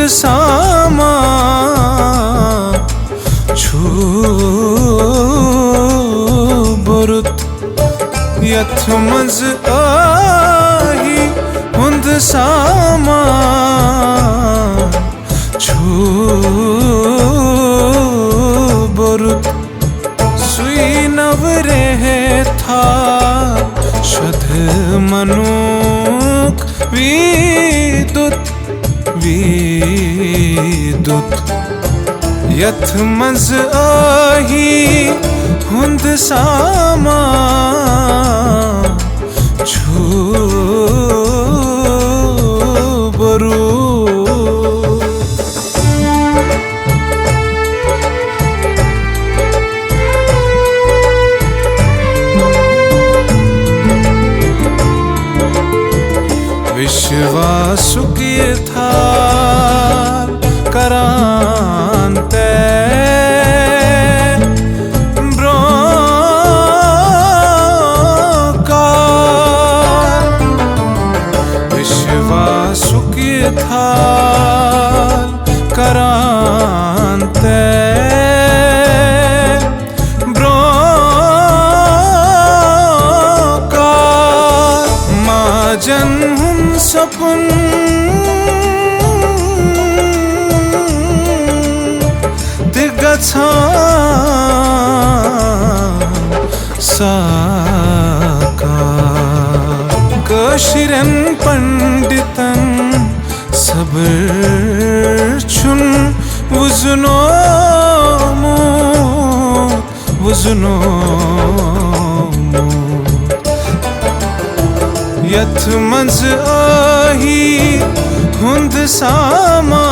सामा छू बरुत यथ मज आही हुंद सामा छू बरुत सुई नवरे था शध मनुक विदुत यथ मज आही हुंद सामा छू बरुत विश्वासु की था करांते ब्रोकार विश्वासु की था करांते ब्रोकार माजन सपन दिगछा साकार कशिरन पंडितन सबर छुन वुजुनो यथ मज आही हुंद सामा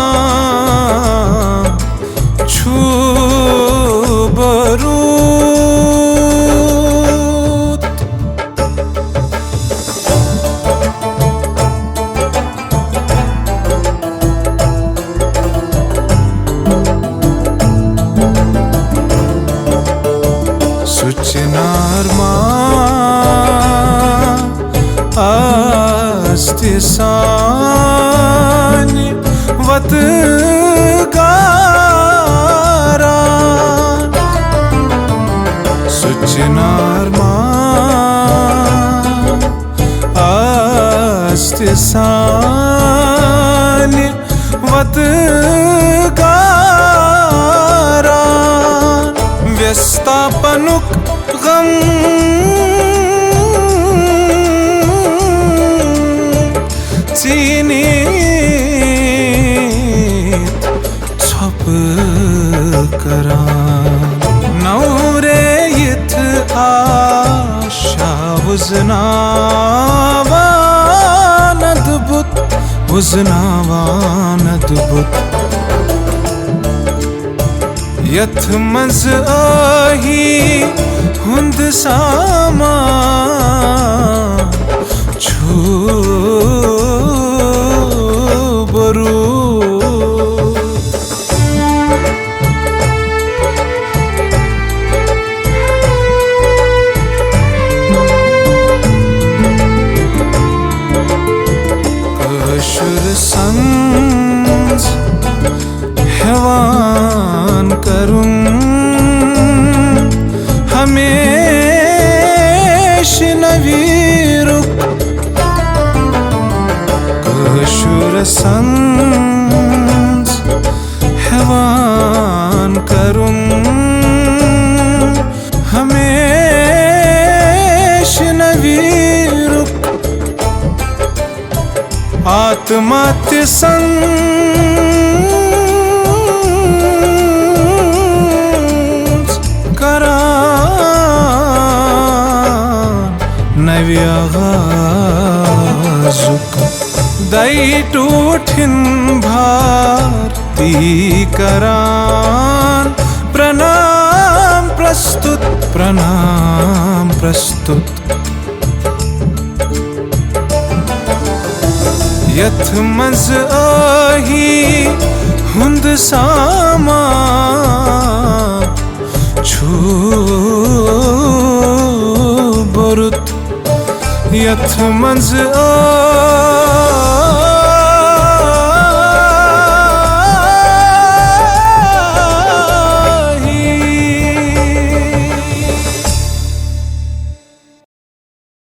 छू बरुत सुचिनार आस्ति सानी वत गारा सुचिनार आस्ति सानी वत गारा व्यस्तापनुक गम चीनीत छप करा नौरे यथ आशा वुजनावान अद्भुत यथ मज आही हुंद सामा छू कशुर संज हेवान करूं हमेश नवीरुक कशुर संज हेवान करूं हमेश नवीरुक आत्मात्य संज करान नव्याजुक दैटूठिन भारती करान प्रणाम प्रस्तुत यथ मज आही हुंद सामा छू बरुत यथ मज